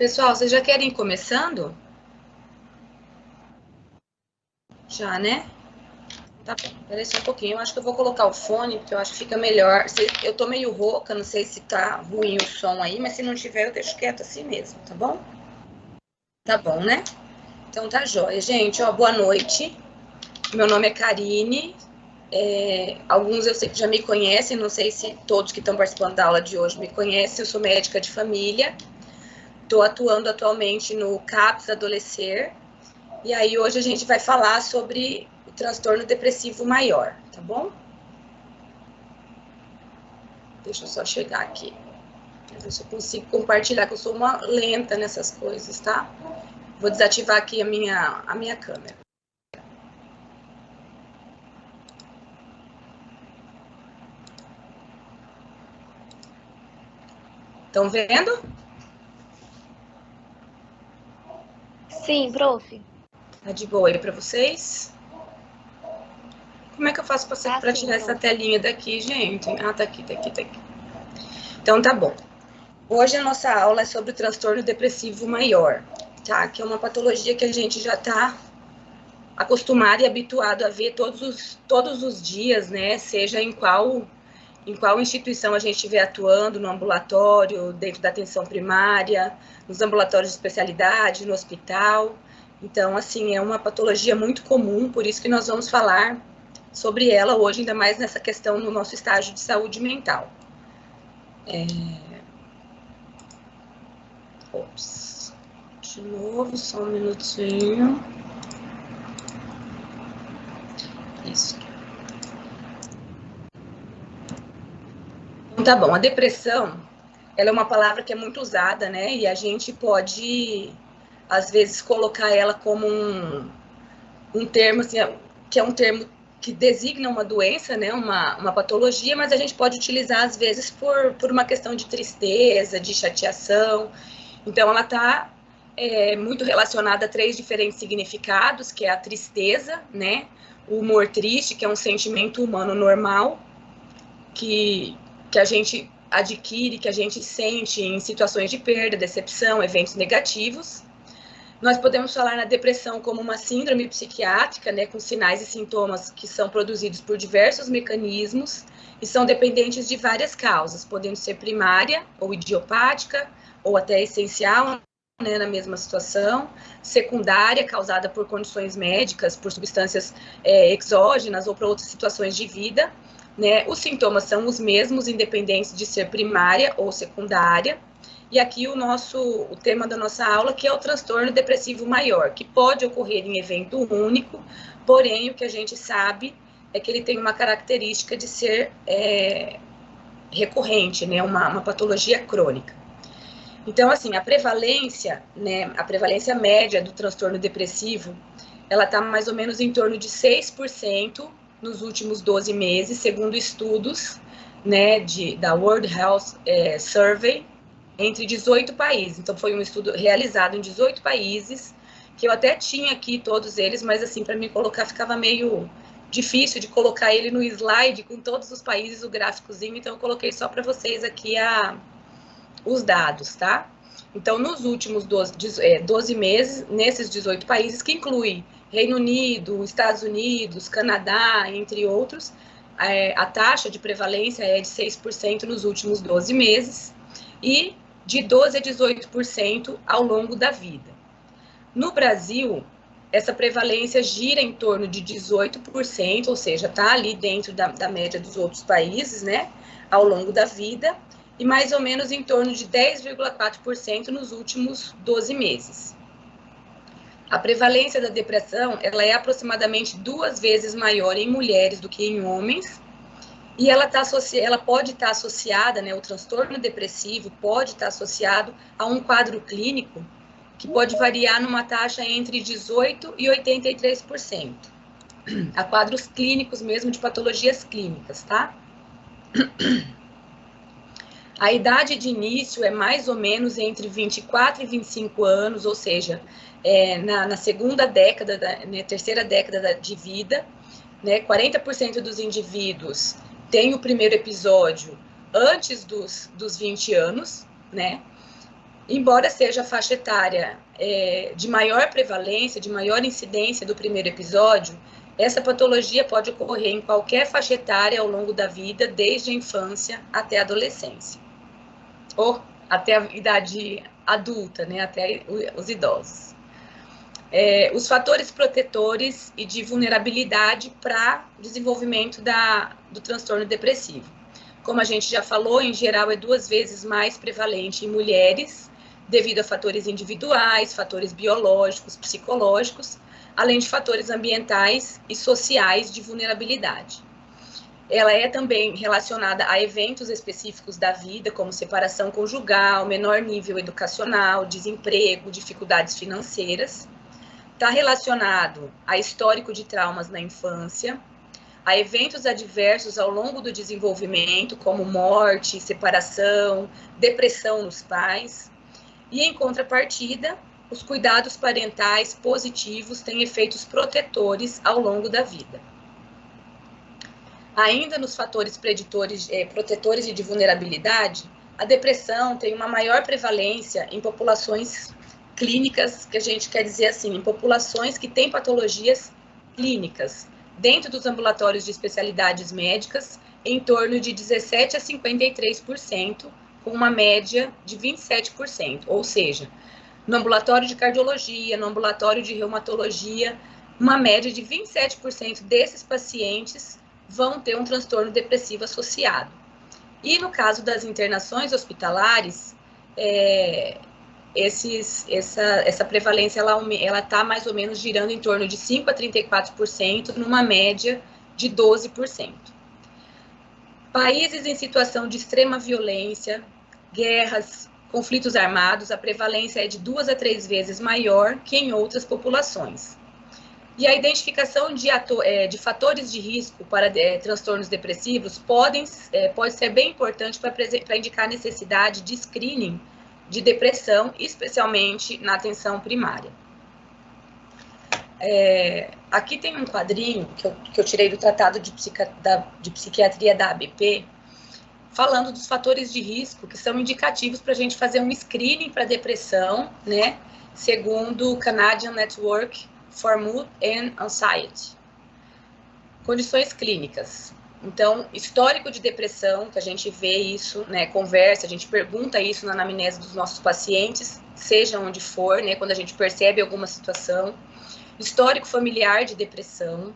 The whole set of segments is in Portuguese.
Pessoal, vocês já querem ir começando? Já, né? Tá bom, peraí só um pouquinho. Eu acho que eu vou colocar o fone, porque eu acho que fica melhor. Eu tô meio rouca, não sei se tá ruim o som aí, mas se não tiver, eu deixo quieto assim mesmo, tá bom? Tá bom, né? Então tá jóia. Gente, ó, boa noite. Meu nome é Karine. Alguns eu sei que já me conhecem, não sei se todos que estão participando da aula de hoje me conhecem. Eu sou médica de família. Estou atuando atualmente no CAPS Adolescer. E aí hoje a gente vai falar sobre o transtorno depressivo maior, tá bom? Deixa eu só chegar aqui. Ver se eu consigo compartilhar, que eu sou uma lenta nessas coisas, tá? Vou desativar aqui a minha câmera. Estão vendo? Sim, prof. Tá de boa aí para vocês? Como é que eu faço para tirar essa telinha daqui, gente? Ah, tá aqui. Então tá bom. Hoje a nossa aula é sobre o transtorno depressivo maior, tá? Que é uma patologia que a gente já tá acostumado e habituado a ver todos os dias, né? Seja em qual instituição a gente estiver atuando, no ambulatório, dentro da atenção primária, nos ambulatórios de especialidade, no hospital. Então, assim, é uma patologia muito comum, por isso que nós vamos falar sobre ela hoje, ainda mais nessa questão no nosso estágio de saúde mental. Ops. De novo, só um minutinho. Isso. Então, tá bom. A depressão, ela é uma palavra que é muito usada, né? E a gente pode, às vezes, colocar ela como um termo, assim, que é um termo que designa uma doença, né? Uma patologia, mas a gente pode utilizar, às vezes, por uma questão de tristeza, de chateação. Então, ela está muito relacionada a 3 diferentes significados, que é a tristeza, né? O humor triste, que é um sentimento humano normal, que a gente adquire, que a gente sente em situações de perda, decepção, eventos negativos. Nós podemos falar na depressão como uma síndrome psiquiátrica, né, com sinais e sintomas que são produzidos por diversos mecanismos e são dependentes de várias causas, podendo ser primária ou idiopática, ou até essencial, né, na mesma situação, secundária, causada por condições médicas, por substâncias exógenas ou por outras situações de vida, né? Os sintomas são os mesmos, independentes de ser primária ou secundária. E aqui o tema da nossa aula, que é o transtorno depressivo maior, que pode ocorrer em evento único, porém o que a gente sabe é que ele tem uma característica de ser recorrente, né? Uma patologia crônica. Então, assim, a prevalência, né, a prevalência média do transtorno depressivo, ela está mais ou menos em torno de 6% nos últimos 12 meses, segundo estudos, né, da World Health Survey, entre 18 países. Então, foi um estudo realizado em 18 países, que eu até tinha aqui todos eles, mas, assim, para me colocar ficava meio difícil de colocar ele no slide com todos os países, o gráficozinho, então eu coloquei só para vocês aqui os dados, tá? Então, nos últimos 12 meses, nesses 18 países, que inclui Reino Unido, Estados Unidos, Canadá, entre outros, a taxa de prevalência é de 6% nos últimos 12 meses e de 12% a 18% ao longo da vida. No Brasil, essa prevalência gira em torno de 18%, ou seja, está ali dentro da média dos outros países, né, ao longo da vida, e mais ou menos em torno de 10,4% nos últimos 12 meses. A prevalência da depressão, ela é aproximadamente 2 vezes maior em mulheres do que em homens, e ela pode estar associada, né, o transtorno depressivo pode estar associado a um quadro clínico que pode variar numa taxa entre 18% e 83%. A quadros clínicos mesmo, de patologias clínicas, tá? A idade de início é mais ou menos entre 24 e 25 anos, ou seja, na segunda década, né, terceira década de vida, né, 40% dos indivíduos têm o primeiro episódio antes dos 20 anos, né? embora seja a faixa etária de maior prevalência, de maior incidência do primeiro episódio, essa patologia pode ocorrer em qualquer faixa etária ao longo da vida, desde a infância até a adolescência, ou até a idade adulta, né, até os idosos. Os fatores protetores e de vulnerabilidade para o desenvolvimento do transtorno depressivo. Como a gente já falou, em geral é 2 vezes mais prevalente em mulheres, devido a fatores individuais, fatores biológicos, psicológicos, além de fatores ambientais e sociais de vulnerabilidade. Ela é também relacionada a eventos específicos da vida, como separação conjugal, menor nível educacional, desemprego, dificuldades financeiras. Está relacionado a histórico de traumas na infância, a eventos adversos ao longo do desenvolvimento, como morte, separação, depressão nos pais. E, em contrapartida, os cuidados parentais positivos têm efeitos protetores ao longo da vida. Ainda nos fatores protetores e de vulnerabilidade, a depressão tem uma maior prevalência em populações clínicas, que a gente quer dizer assim, em populações que têm patologias clínicas, dentro dos ambulatórios de especialidades médicas, em torno de 17% a 53%, com uma média de 27%, ou seja, no ambulatório de cardiologia, no ambulatório de reumatologia, uma média de 27% desses pacientes vão ter um transtorno depressivo associado. E no caso das internações hospitalares, essa prevalência ela está mais ou menos girando em torno de 5% a 34%, numa média de 12%. Países em situação de extrema violência, guerras, conflitos armados, a prevalência é de 2 a 3 vezes maior que em outras populações. E a identificação de fatores de risco para transtornos depressivos pode ser bem importante para indicar a necessidade de screening de depressão, especialmente na atenção primária. Aqui tem um quadrinho que eu tirei do Tratado de Psiquiatria da ABP, falando dos fatores de risco que são indicativos para a gente fazer um screening para depressão, né, segundo o Canadian Network for Mood and Anxiety. Condições clínicas. Então, histórico de depressão, que a gente vê isso, né, conversa, a gente pergunta isso na anamnese dos nossos pacientes, seja onde for, né, quando a gente percebe alguma situação. Histórico familiar de depressão.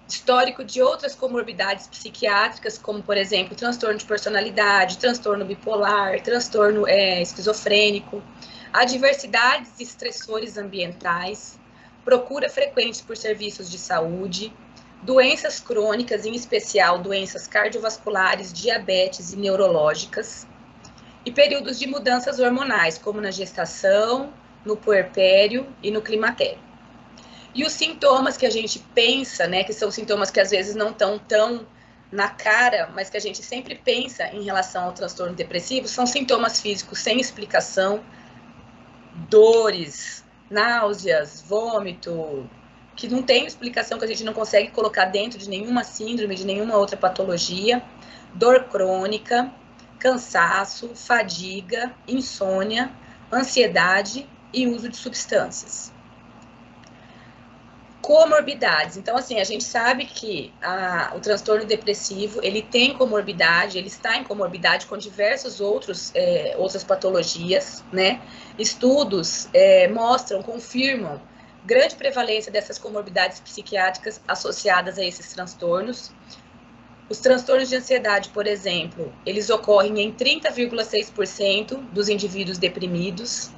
Histórico de outras comorbidades psiquiátricas, como, por exemplo, transtorno de personalidade, transtorno bipolar, transtorno esquizofrênico. Adversidades e estressores ambientais. Procura frequente por serviços de saúde, doenças crônicas, em especial doenças cardiovasculares, diabetes e neurológicas, e períodos de mudanças hormonais, como na gestação, no puerpério e no climatério. E os sintomas que a gente pensa, né, que são sintomas que às vezes não estão tão na cara, mas que a gente sempre pensa em relação ao transtorno depressivo, são sintomas físicos sem explicação, dores, náuseas, vômito, que não tem explicação, que a gente não consegue colocar dentro de nenhuma síndrome, de nenhuma outra patologia, dor crônica, cansaço, fadiga, insônia, ansiedade e uso de substâncias. Comorbidades. Então, assim, a gente sabe que o transtorno depressivo, ele tem comorbidade, ele está em comorbidade com diversas outras patologias, né? Estudos confirmam grande prevalência dessas comorbidades psiquiátricas associadas a esses transtornos. Os transtornos de ansiedade, por exemplo, eles ocorrem em 30,6% dos indivíduos deprimidos.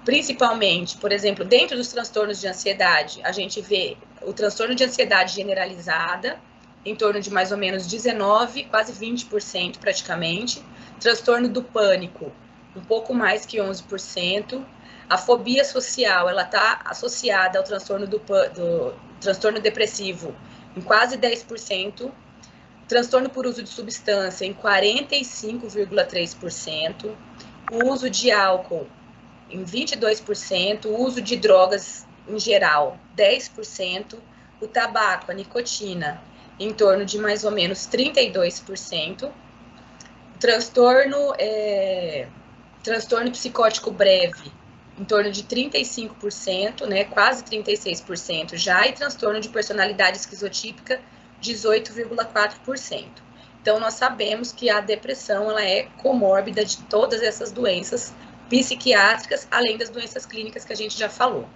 Principalmente, por exemplo, dentro dos transtornos de ansiedade, a gente vê o transtorno de ansiedade generalizada, em torno de mais ou menos 19%, quase 20% praticamente. Transtorno do pânico, um pouco mais que 11%. A fobia social, ela está associada ao transtorno transtorno depressivo em quase 10%. Transtorno por uso de substância em 45,3%. O uso de álcool em 22%, o uso de drogas em geral, 10%, o tabaco, a nicotina, em torno de mais ou menos 32%, o transtorno transtorno psicótico breve, em torno de 35%, né, quase 36% já, e transtorno de personalidade esquizotípica, 18,4%. Então, nós sabemos que a depressão ela é comórbida de todas essas doenças psiquiátricas, além das doenças clínicas que a gente já falou.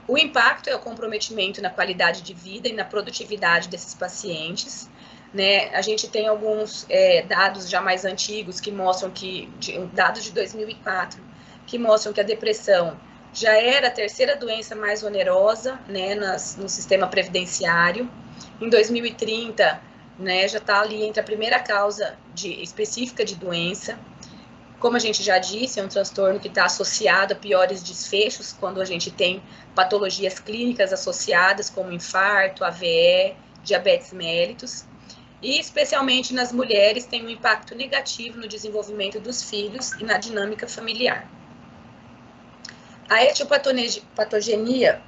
O impacto é o comprometimento na qualidade de vida e na produtividade desses pacientes, né? A gente tem alguns dados já mais antigos que mostram que, dados de 2004, que mostram que a depressão já era a terceira doença mais onerosa, né, no sistema previdenciário. Em 2030, né, já está ali entre a primeira causa específica de doença. Como a gente já disse, é um transtorno que está associado a piores desfechos, quando a gente tem patologias clínicas associadas, como infarto, AVE, diabetes mellitus. E, especialmente nas mulheres, tem um impacto negativo no desenvolvimento dos filhos e na dinâmica familiar. A etiopatogenia,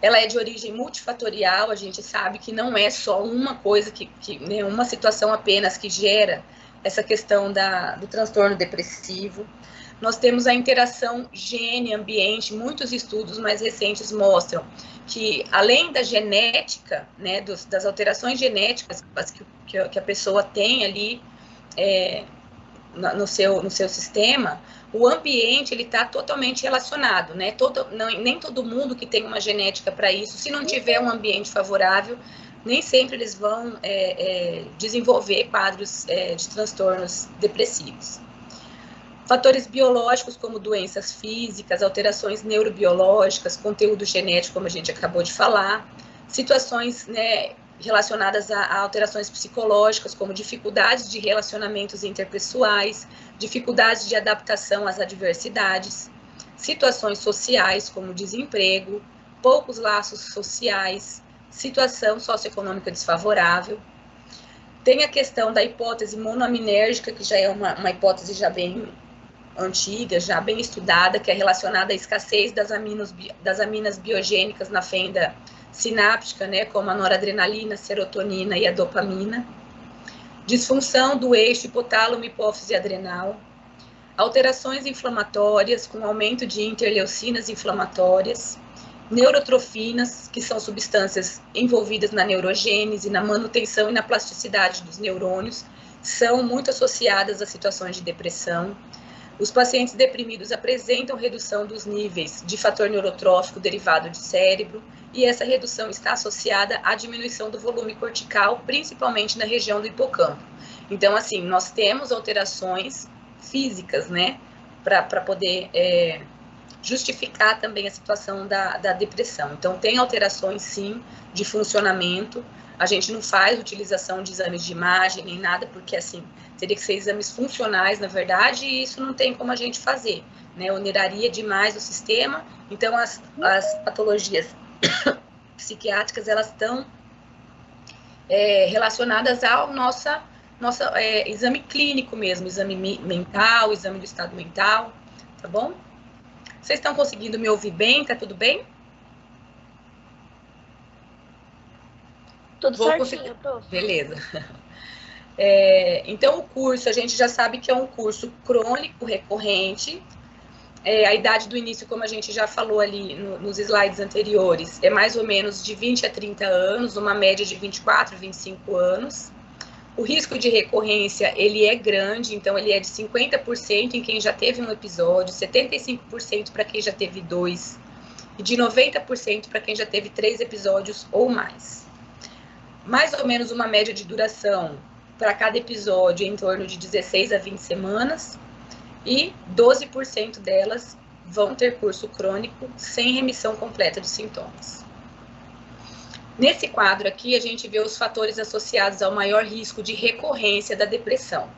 ela é de origem multifatorial, a gente sabe que não é só uma coisa, né, uma situação apenas que gera essa questão do transtorno depressivo. Nós temos a interação gene-ambiente, muitos estudos mais recentes mostram que, além da genética, né, das alterações genéticas que a pessoa tem ali no seu sistema, o ambiente ele está totalmente relacionado, né? Nem todo mundo que tem uma genética para isso, se não tiver um ambiente favorável, nem sempre eles vão desenvolver quadros de transtornos depressivos. Fatores biológicos como doenças físicas, alterações neurobiológicas, conteúdo genético, como a gente acabou de falar, situações, né, relacionadas a alterações psicológicas, como dificuldades de relacionamentos interpessoais, dificuldades de adaptação às adversidades, situações sociais, como desemprego, poucos laços sociais, situação socioeconômica desfavorável. Tem a questão da hipótese monoaminérgica, que já é uma hipótese já bem antiga, já bem estudada, que é relacionada à escassez das aminas biogênicas na fenda sináptica, né, como a noradrenalina, serotonina e a dopamina. Disfunção do eixo hipotálamo, hipófise adrenal. Alterações inflamatórias com aumento de interleucinas inflamatórias. Neurotrofinas, que são substâncias envolvidas na neurogênese, na manutenção e na plasticidade dos neurônios, são muito associadas a situações de depressão. Os pacientes deprimidos apresentam redução dos níveis de fator neurotrófico derivado de cérebro, e essa redução está associada à diminuição do volume cortical, principalmente na região do hipocampo. Então, assim, nós temos alterações físicas, né, para poder justificar também a situação da depressão. Então, tem alterações, sim, de funcionamento. A gente não faz utilização de exames de imagem nem nada, porque, assim, teria que ser exames funcionais, na verdade, e isso não tem como a gente fazer, né? Oneraria demais o sistema. Então, as patologias psiquiátricas, elas estão relacionadas ao nosso exame clínico mesmo, exame mental, exame do estado mental, tá bom? Vocês estão conseguindo me ouvir bem? Tá tudo bem? Tudo certinho, prof. Beleza. Então, o curso, a gente já sabe que é um curso crônico, recorrente. A idade do início, como a gente já falou ali nos slides anteriores, é mais ou menos de 20 a 30 anos, uma média de 24 a 25 anos. O risco de recorrência, ele é grande, então ele é de 50% em quem já teve um episódio, 75% para quem já teve 2, e de 90% para quem já teve 3 episódios ou mais. Mais ou menos uma média de duração para cada episódio em torno de 16 a 20 semanas, e 12% delas vão ter curso crônico sem remissão completa dos sintomas. Nesse quadro aqui, a gente vê os fatores associados ao maior risco de recorrência da depressão.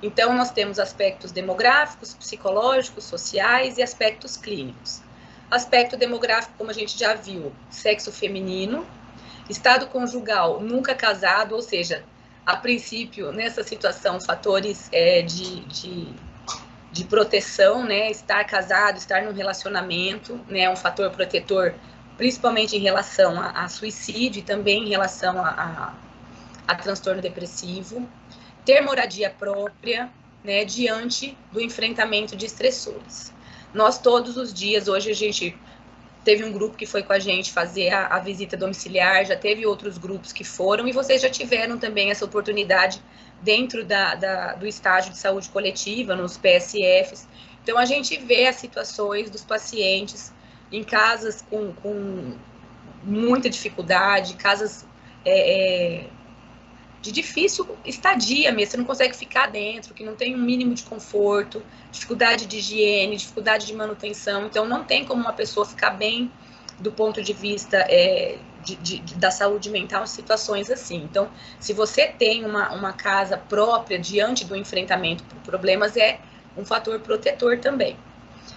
Então, nós temos aspectos demográficos, psicológicos, sociais e aspectos clínicos. Aspecto demográfico, como a gente já viu, sexo feminino, estado conjugal nunca casado, ou seja, a princípio, nessa situação, fatores de proteção, né, estar casado, estar num relacionamento, né, é um fator protetor, principalmente em relação a suicídio e também em relação a transtorno depressivo. Ter moradia própria, né, diante do enfrentamento de estressores. Nós todos os dias, hoje a gente teve um grupo que foi com a gente fazer a visita domiciliar, já teve outros grupos que foram, e vocês já tiveram também essa oportunidade dentro do estágio de saúde coletiva, nos PSFs. Então, a gente vê as situações dos pacientes em casas com muita dificuldade, casas de difícil estadia mesmo, você não consegue ficar dentro, que não tem um mínimo de conforto, dificuldade de higiene, dificuldade de manutenção. Então, não tem como uma pessoa ficar bem do ponto de vista da saúde mental em situações assim. Então, se você tem uma casa própria diante do enfrentamento por problemas, é um fator protetor também.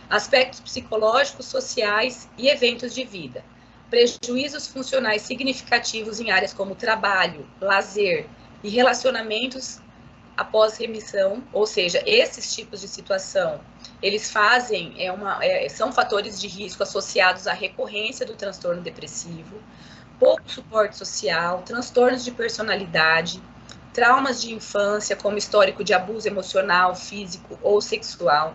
Aspectos psicológicos, sociais e eventos de vida. Prejuízos funcionais significativos em áreas como trabalho, lazer e relacionamentos após remissão, ou seja, esses tipos de situação, eles fazem, são fatores de risco associados à recorrência do transtorno depressivo, pouco suporte social, transtornos de personalidade, traumas de infância, como histórico de abuso emocional, físico ou sexual,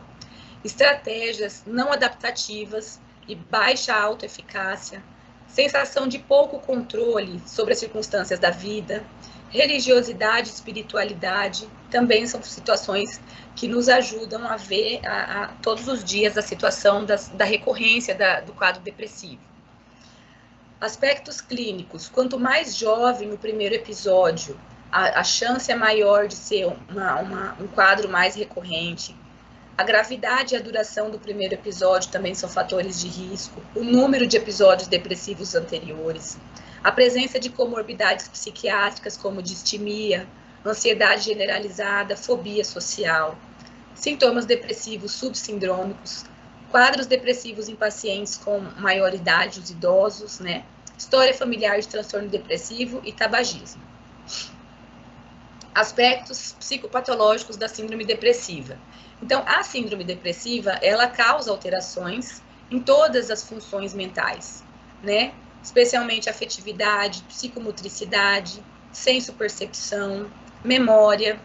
estratégias não adaptativas e baixa autoeficácia, sensação de pouco controle sobre as circunstâncias da vida, religiosidade, espiritualidade, também são situações que nos ajudam a ver todos os dias a situação da recorrência do quadro depressivo. Aspectos clínicos. Quanto mais jovem o primeiro episódio, a chance é maior de ser um quadro mais recorrente. A gravidade e a duração do primeiro episódio também são fatores de risco. O número de episódios depressivos anteriores. A presença de comorbidades psiquiátricas como distimia, ansiedade generalizada, fobia social. Sintomas depressivos subsindrômicos. Quadros depressivos em pacientes com maior idade, os idosos, né? História familiar de transtorno depressivo e tabagismo. Aspectos psicopatológicos da síndrome depressiva. Então, a síndrome depressiva, ela causa alterações em todas as funções mentais, né? Especialmente afetividade, psicomotricidade, senso-percepção, memória,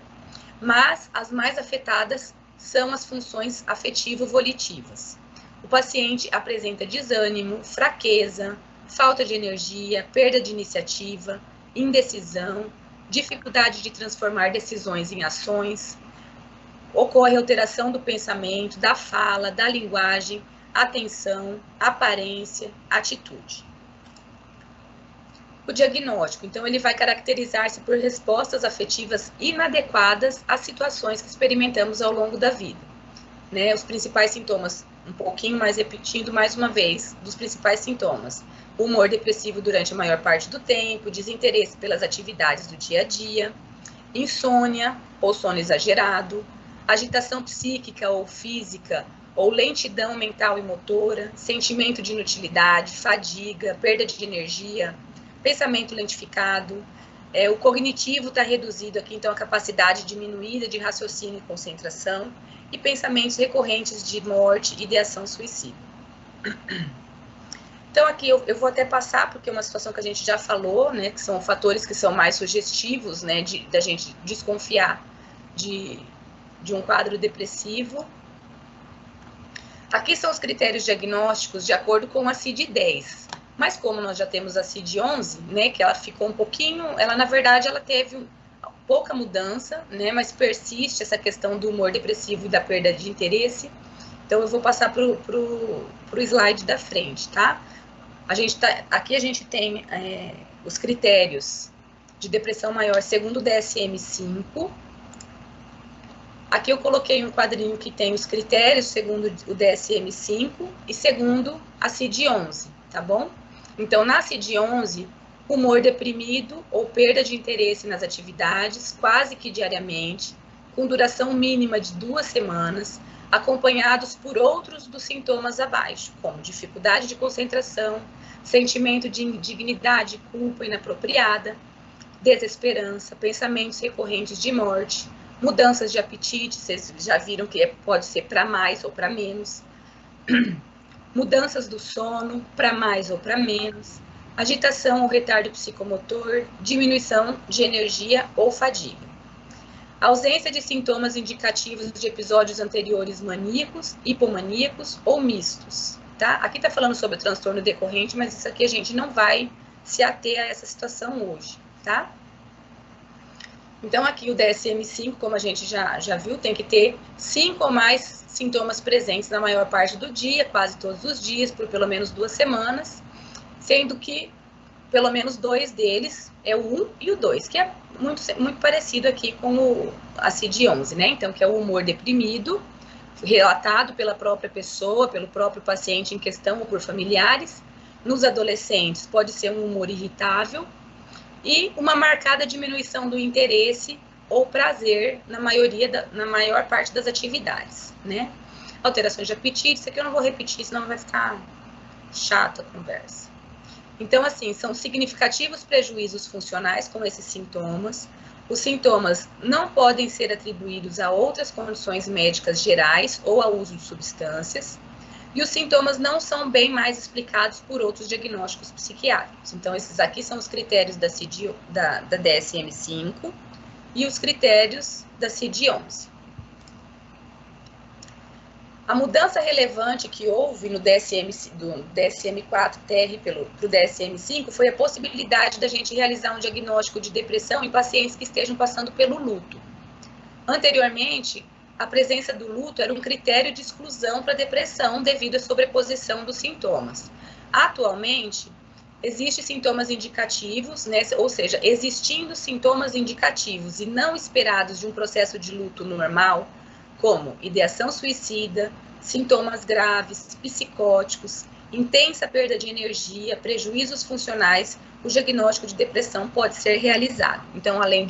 mas as mais afetadas são as funções afetivo-volitivas. O paciente apresenta desânimo, fraqueza, falta de energia, perda de iniciativa, indecisão, dificuldade de transformar decisões em ações, ocorre alteração do pensamento, da fala, da linguagem, atenção, aparência, atitude. O diagnóstico, então, ele vai caracterizar-se por respostas afetivas inadequadas às situações que experimentamos ao longo da vida, né? Os principais sintomas, um pouquinho mais repetindo mais uma vez, dos principais sintomas: humor depressivo durante a maior parte do tempo, desinteresse pelas atividades do dia a dia, insônia ou sono exagerado, agitação psíquica ou física, ou lentidão mental e motora, sentimento de inutilidade, fadiga, perda de energia, pensamento lentificado, o cognitivo está reduzido aqui, então a capacidade diminuída de raciocínio e concentração, e pensamentos recorrentes de morte e de ação suicida. Então aqui eu vou até passar, porque é uma situação que a gente já falou, né, que são fatores que são mais sugestivos, né, da gente desconfiar de um quadro depressivo. Aqui são os critérios diagnósticos de acordo com a CID-10. Mas como nós já temos a CID-11, né, que ela ficou um pouquinho, ela na verdade ela teve pouca mudança, né, mas persiste essa questão do humor depressivo e da perda de interesse. Então eu vou passar pro slide da frente, tá? Aqui a gente tem os critérios de depressão maior segundo o DSM-5. Aqui eu coloquei um quadrinho que tem os critérios segundo o DSM-5 e segundo a CID-11, tá bom? Então, na CID-11, humor deprimido ou perda de interesse nas atividades, quase que diariamente, com duração mínima de 2 semanas, acompanhados por outros dos sintomas abaixo, como dificuldade de concentração, sentimento de indignidade, culpa inapropriada, desesperança, pensamentos recorrentes de morte, mudanças de apetite, vocês já viram que pode ser para mais ou para menos, mudanças do sono, para mais ou para menos, agitação ou retardo psicomotor, diminuição de energia ou fadiga. Ausência de sintomas indicativos de episódios anteriores maníacos, hipomaníacos ou mistos, tá? Aqui tá falando sobre o transtorno decorrente, mas isso aqui a gente não vai se ater a essa situação hoje, tá? Então, aqui o DSM-5, como a gente já viu, tem que ter 5 ou mais sintomas presentes na maior parte do dia, quase todos os dias, por pelo menos 2 semanas, sendo que pelo menos 2 deles é o 1 e o 2, que é muito parecido aqui com a CID-11, né? Então, que é o humor deprimido, relatado pela própria pessoa, pelo próprio paciente em questão ou por familiares. Nos adolescentes, pode ser um humor irritável e uma marcada diminuição do interesse ou prazer na maior parte das atividades, né? Alterações de apetite, isso aqui eu não vou repetir, senão vai ficar chata a conversa. Então, assim, são significativos prejuízos funcionais com esses sintomas. Os sintomas não podem ser atribuídos a outras condições médicas gerais ou ao uso de substâncias. E os sintomas não são bem mais explicados por outros diagnósticos psiquiátricos. Então, esses aqui são os critérios da DSM-5 e os critérios da CID-11. A mudança relevante que houve no do DSM-4-TR para o DSM-5 foi a possibilidade da gente realizar um diagnóstico de depressão em pacientes que estejam passando pelo luto. Anteriormente, a presença do luto era um critério de exclusão para depressão devido à sobreposição dos sintomas. Atualmente, existem sintomas indicativos, né? Ou seja, existindo sintomas indicativos e não esperados de um processo de luto normal, como ideação suicida, sintomas graves, psicóticos, intensa perda de energia, prejuízos funcionais, o diagnóstico de depressão pode ser realizado. Então, além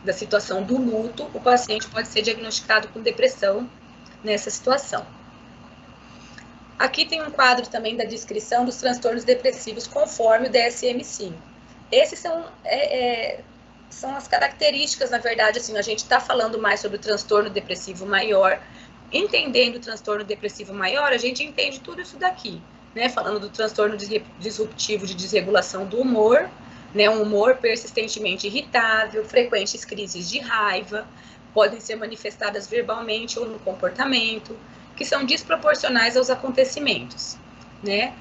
da situação do luto, o paciente pode ser diagnosticado com depressão nessa situação. Aqui tem um quadro também da descrição dos transtornos depressivos conforme o DSM-5. Esses são as características, na verdade, assim, a gente está falando mais sobre o transtorno depressivo maior. Entendendo o transtorno depressivo maior, a gente entende tudo isso daqui, né? Falando do transtorno disruptivo de desregulação do humor, né? Um humor persistentemente irritável, frequentes crises de raiva, podem ser manifestadas verbalmente ou no comportamento, que são desproporcionais aos acontecimentos, né?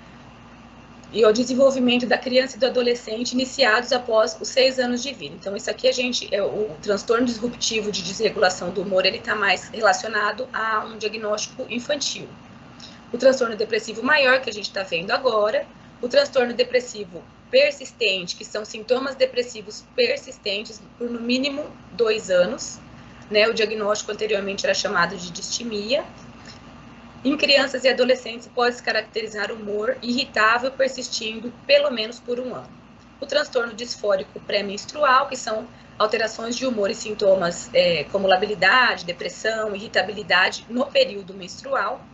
E ao desenvolvimento da criança e do adolescente iniciados após os 6 anos de vida. Então, isso aqui o transtorno disruptivo de desregulação do humor, ele está mais relacionado a um diagnóstico infantil. O transtorno depressivo maior, que a gente está vendo agora, o transtorno depressivo persistente, que são sintomas depressivos persistentes por no mínimo 2 anos, né? O diagnóstico anteriormente era chamado de distimia. Em crianças e adolescentes, pode se caracterizar humor irritável persistindo pelo menos por 1 ano. O transtorno disfórico pré-menstrual, que são alterações de humor e sintomas como labilidade, depressão, irritabilidade no período menstrual.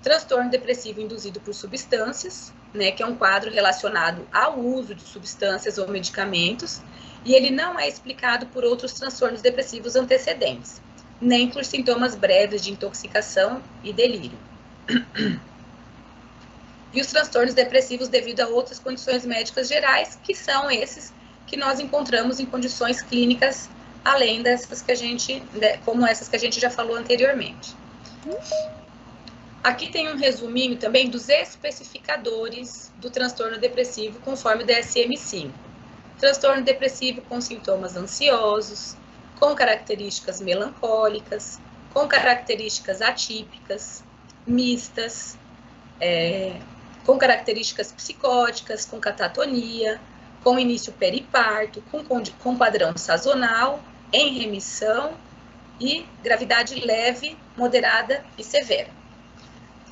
Transtorno depressivo induzido por substâncias, né, que é um quadro relacionado ao uso de substâncias ou medicamentos, e ele não é explicado por outros transtornos depressivos antecedentes, nem por sintomas breves de intoxicação e delírio. E os transtornos depressivos devido a outras condições médicas gerais, que são esses que nós encontramos em condições clínicas, além dessas como essas que a gente já falou anteriormente. Aqui tem um resuminho também dos especificadores do transtorno depressivo, conforme o DSM-5. Transtorno depressivo com sintomas ansiosos, com características melancólicas, com características atípicas, mistas, com características psicóticas, com catatonia, com início periparto, com padrão sazonal, em remissão e gravidade leve, moderada e severa.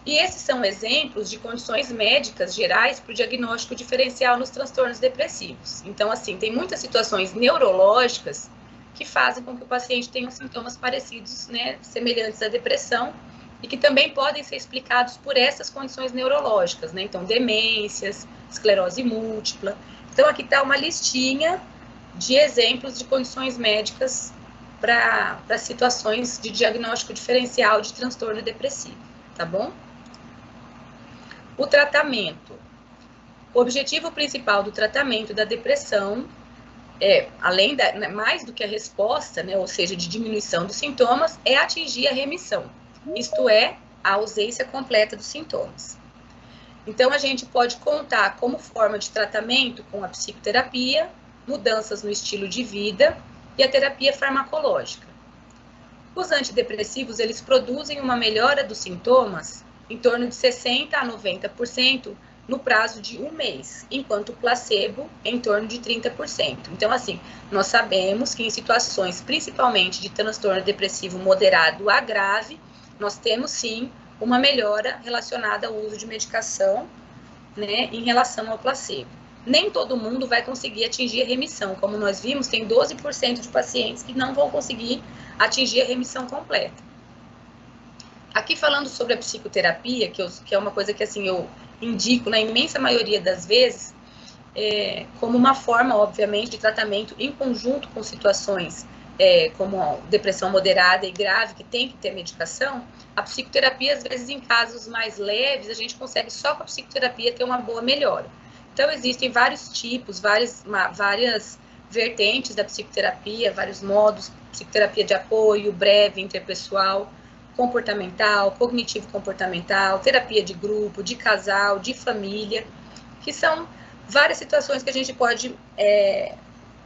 E esses são exemplos de condições médicas gerais para o diagnóstico diferencial nos transtornos depressivos. Então, assim, tem muitas situações neurológicas que fazem com que o paciente tenha sintomas parecidos, né, semelhantes à depressão, e que também podem ser explicados por essas condições neurológicas, né? Então, demências, esclerose múltipla. Então, aqui está uma listinha de exemplos de condições médicas para situações de diagnóstico diferencial de transtorno depressivo, tá bom? O tratamento. O objetivo principal do tratamento da depressão além mais do que a resposta, né, ou seja, de diminuição dos sintomas, é atingir a remissão, isto é, a ausência completa dos sintomas. Então, a gente pode contar como forma de tratamento com a psicoterapia, mudanças no estilo de vida e a terapia farmacológica. Os antidepressivos, eles produzem uma melhora dos sintomas em torno de 60% a 90% no prazo de um mês, enquanto o placebo em torno de 30%. Então, assim, nós sabemos que em situações, principalmente de transtorno depressivo moderado a grave, nós temos sim uma melhora relacionada ao uso de medicação, né, em relação ao placebo. Nem todo mundo vai conseguir atingir a remissão. Como nós vimos, tem 12% de pacientes que não vão conseguir atingir a remissão completa. Aqui falando sobre a psicoterapia, que é uma coisa que assim, eu indico na imensa maioria das vezes, como uma forma, obviamente, de tratamento em conjunto com situações como depressão moderada e grave, que tem que ter medicação, a psicoterapia, às vezes, em casos mais leves, a gente consegue só com a psicoterapia ter uma boa melhora. Então, existem vários tipos, várias vertentes da psicoterapia, vários modos, psicoterapia de apoio, breve, interpessoal, comportamental, cognitivo-comportamental, terapia de grupo, de casal, de família, que são várias situações que a gente pode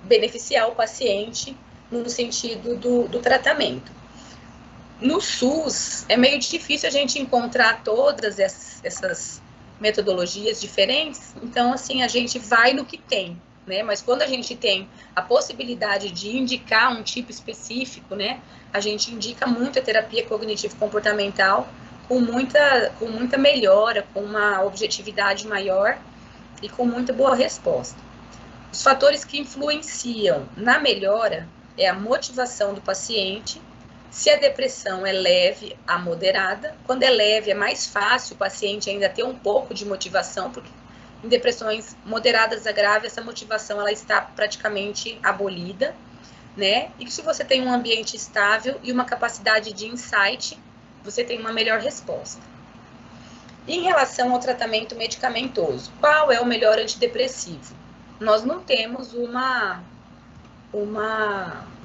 beneficiar o paciente no sentido do tratamento. No SUS, é meio difícil a gente encontrar todas essas metodologias diferentes, então, assim, a gente vai no que tem, né? Mas quando a gente tem a possibilidade de indicar um tipo específico, né? A gente indica muito a terapia cognitivo-comportamental com muita melhora, com uma objetividade maior e com muita boa resposta. Os fatores que influenciam na melhora é a motivação do paciente, se a depressão é leve a moderada. Quando é leve, é mais fácil o paciente ainda ter um pouco de motivação, porque em depressões moderadas a grave, essa motivação ela está praticamente abolida, né? E se você tem um ambiente estável e uma capacidade de insight, você tem uma melhor resposta. Em relação ao tratamento medicamentoso, qual é o melhor antidepressivo? Nós não temos uma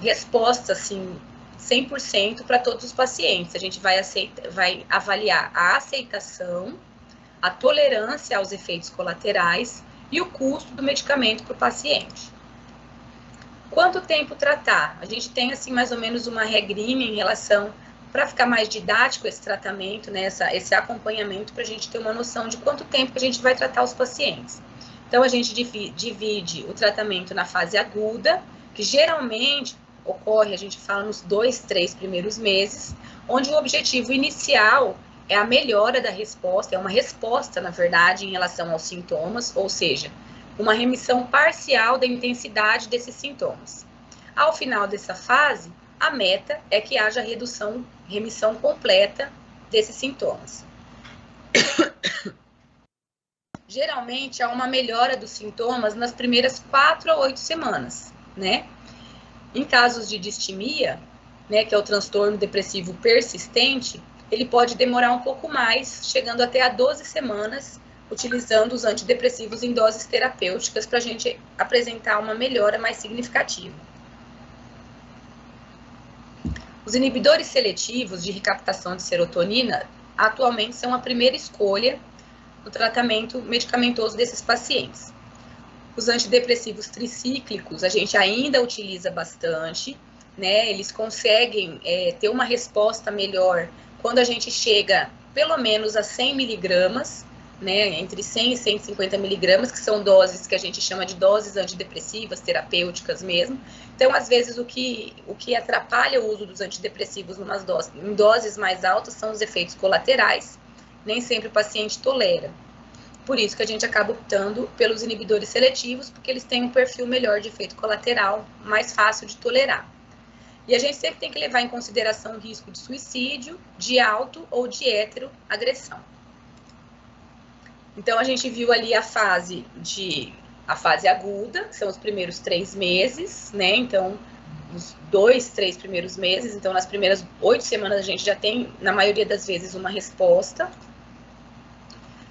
resposta, assim, 100% para todos os pacientes. A gente vai avaliar a aceitação, a tolerância aos efeitos colaterais e o custo do medicamento para o paciente. Quanto tempo tratar? A gente tem, assim, mais ou menos uma regrinha em relação, para ficar mais didático esse tratamento, né, esse acompanhamento, para a gente ter uma noção de quanto tempo a gente vai tratar os pacientes. Então, a gente divide o tratamento na fase aguda, que geralmente ocorre, a gente fala nos 2, 3 primeiros meses, onde o objetivo inicial é a melhora da resposta, é uma resposta, na verdade, em relação aos sintomas, ou seja, uma remissão parcial da intensidade desses sintomas. Ao final dessa fase, a meta é que haja remissão completa desses sintomas. Geralmente, há uma melhora dos sintomas nas primeiras 4 a 8 semanas, né? Em casos de distimia, né, que é o transtorno depressivo persistente, ele pode demorar um pouco mais, chegando até a 12 semanas, utilizando os antidepressivos em doses terapêuticas para a gente apresentar uma melhora mais significativa. Os inibidores seletivos de recaptação de serotonina atualmente são a primeira escolha no tratamento medicamentoso desses pacientes. Os antidepressivos tricíclicos a gente ainda utiliza bastante, né? Eles conseguem ter uma resposta melhor quando a gente chega pelo menos a 100 miligramas, né? Entre 100 e 150 miligramas, que são doses que a gente chama de doses antidepressivas, terapêuticas mesmo. Então, às vezes, o que atrapalha o uso dos antidepressivos em doses mais altas são os efeitos colaterais. Nem sempre o paciente tolera. Por isso que a gente acaba optando pelos inibidores seletivos, porque eles têm um perfil melhor de efeito colateral, mais fácil de tolerar. E a gente sempre tem que levar em consideração o risco de suicídio, de auto ou de heteroagressão. Então, a gente viu ali a fase aguda, que são os primeiros 3 meses, né? Então, os 2, 3 primeiros meses. Então, nas primeiras 8 semanas, a gente já tem, na maioria das vezes, uma resposta.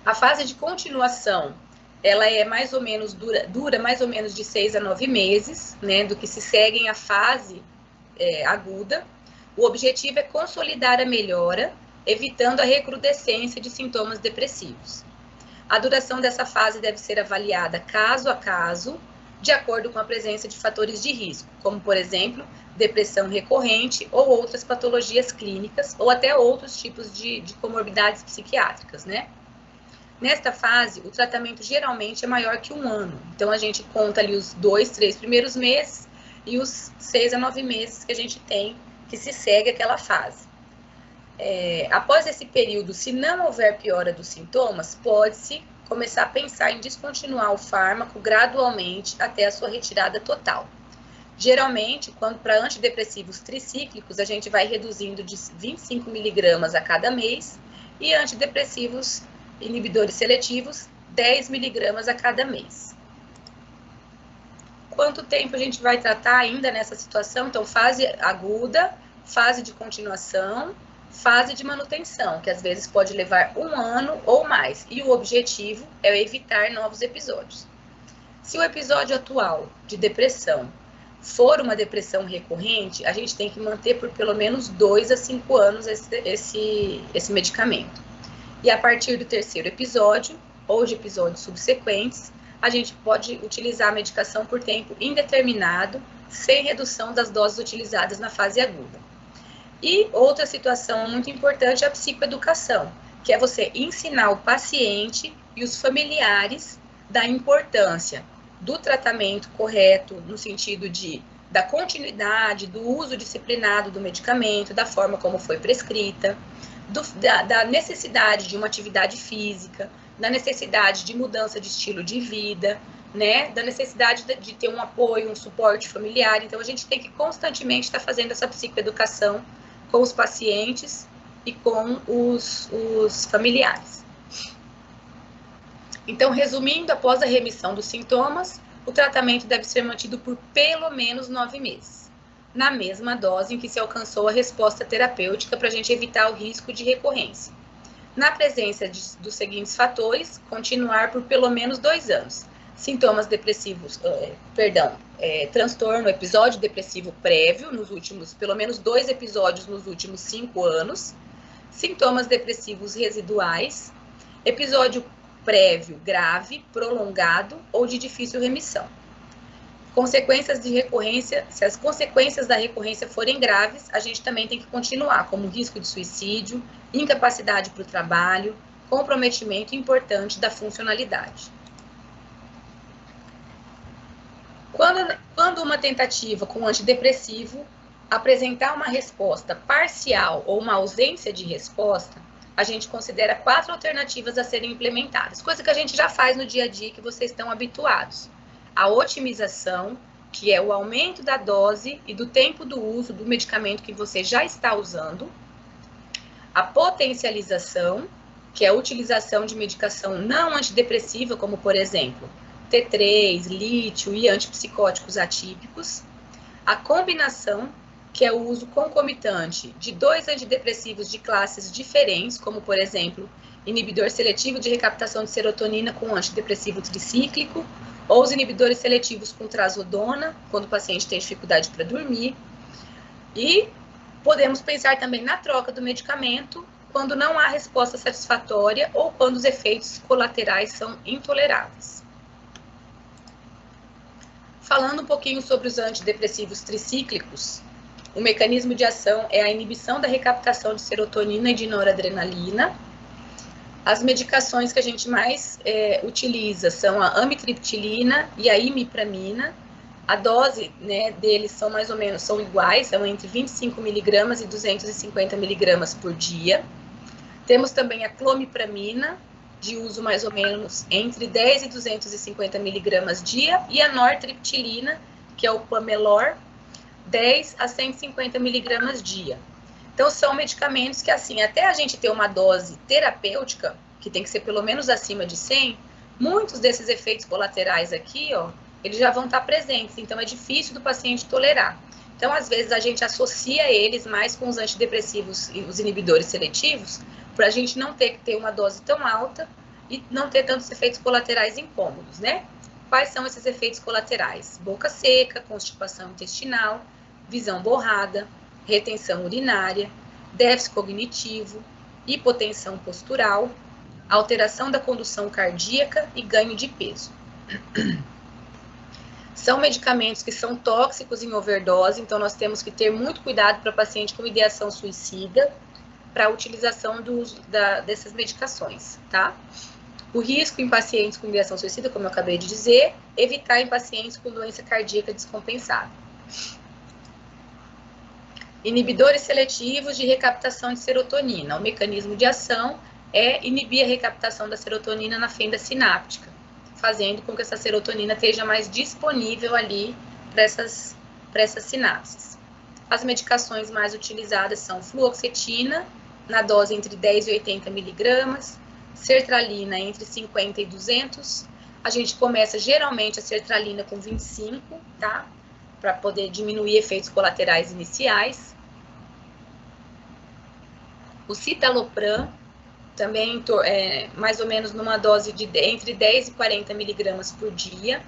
A fase de continuação ela é mais ou menos, dura mais ou menos de 6 a 9 meses, né, do que se seguem a fase aguda. O objetivo é consolidar a melhora, evitando a recrudescência de sintomas depressivos. A duração dessa fase deve ser avaliada caso a caso, de acordo com a presença de fatores de risco, como, por exemplo, depressão recorrente ou outras patologias clínicas, ou até outros tipos de comorbidades psiquiátricas, né? Nesta fase, o tratamento geralmente é maior que 1 ano. Então, a gente conta ali os 2, 3 primeiros meses e os 6 a 9 meses que a gente tem que se segue aquela fase. Após esse período, se não houver piora dos sintomas, pode-se começar a pensar em descontinuar o fármaco gradualmente até a sua retirada total. Geralmente, quando para antidepressivos tricíclicos, a gente vai reduzindo de 25 miligramas a cada mês e antidepressivos inibidores seletivos, 10 miligramas a cada mês. Quanto tempo a gente vai tratar ainda nessa situação? Então, fase aguda, fase de continuação, fase de manutenção, que às vezes pode levar 1 ano ou mais. E o objetivo é evitar novos episódios. Se o episódio atual de depressão for uma depressão recorrente, a gente tem que manter por pelo menos 2 a 5 anos esse medicamento. E a partir do 3º episódio, ou de episódios subsequentes, a gente pode utilizar a medicação por tempo indeterminado, sem redução das doses utilizadas na fase aguda. E outra situação muito importante é a psicoeducação, que é você ensinar o paciente e os familiares da importância do tratamento correto, no sentido da continuidade, do uso disciplinado do medicamento, da forma como foi prescrita, da necessidade de uma atividade física, da necessidade de mudança de estilo de vida, né, da necessidade de ter um apoio, um suporte familiar. Então, a gente tem que constantemente estar fazendo essa psicoeducação com os pacientes e com os familiares. Então, resumindo, após a remissão dos sintomas, o tratamento deve ser mantido por pelo menos 9 meses, na mesma dose em que se alcançou a resposta terapêutica, para a gente evitar o risco de recorrência. Na presença dos seguintes fatores, continuar por pelo menos 2 anos. Sintomas depressivos, transtorno, episódio depressivo prévio, pelo menos 2 episódios nos últimos 5 anos. Sintomas depressivos residuais, episódio prévio grave, prolongado ou de difícil remissão. Consequências de recorrência, se as consequências da recorrência forem graves, a gente também tem que continuar, como risco de suicídio, incapacidade para o trabalho, comprometimento importante da funcionalidade. Quando uma tentativa com antidepressivo apresentar uma resposta parcial ou uma ausência de resposta, a gente considera 4 alternativas a serem implementadas, coisa que a gente já faz no dia a dia, que vocês estão habituados. A otimização, que é o aumento da dose e do tempo do uso do medicamento que você já está usando. A potencialização, que é a utilização de medicação não antidepressiva, como, por exemplo, T3, lítio e antipsicóticos atípicos. A combinação, que é o uso concomitante de 2 antidepressivos de classes diferentes, como, por exemplo, inibidor seletivo de recaptação de serotonina com antidepressivo tricíclico, ou os inibidores seletivos com trazodona, quando o paciente tem dificuldade para dormir. E podemos pensar também na troca do medicamento, quando não há resposta satisfatória ou quando os efeitos colaterais são intoleráveis. Falando um pouquinho sobre os antidepressivos tricíclicos, o mecanismo de ação é a inibição da recaptação de serotonina e de noradrenalina. As medicações que a gente mais utiliza são a amitriptilina e a imipramina. A dose, né, deles são mais ou menos iguais, são entre 25 miligramas e 250 miligramas por dia. Temos também a clomipramina, de uso mais ou menos entre 10 e 250 miligramas dia, e a nortriptilina, que é o Pamelor, 10 a 150 miligramas dia. Então, são medicamentos que, assim, até a gente ter uma dose terapêutica, que tem que ser pelo menos acima de 100, muitos desses efeitos colaterais aqui, ó, eles já vão estar presentes, então é difícil do paciente tolerar. Então, às vezes, a gente associa eles mais com os antidepressivos e os inibidores seletivos, para a gente não ter que ter uma dose tão alta e não ter tantos efeitos colaterais incômodos, né? Quais são esses efeitos colaterais? Boca seca, constipação intestinal, visão borrada, retenção urinária, déficit cognitivo, hipotensão postural, alteração da condução cardíaca e ganho de peso. São medicamentos que são tóxicos em overdose, então nós temos que ter muito cuidado para paciente com ideação suicida, para a utilização dessas medicações, tá? O risco em pacientes com ideação suicida, como eu acabei de dizer, evitar em pacientes com doença cardíaca descompensada. Inibidores seletivos de recaptação de serotonina. O mecanismo de ação é inibir a recaptação da serotonina na fenda sináptica, fazendo com que essa serotonina esteja mais disponível ali para essas sinapses. As medicações mais utilizadas são fluoxetina, na dose entre 10 e 80 miligramas, sertralina entre 50 e 200. A gente começa geralmente a sertralina com 25, tá? Para poder diminuir efeitos colaterais iniciais. O citalopram, também mais ou menos numa dose de entre 10 e 40 miligramas por dia.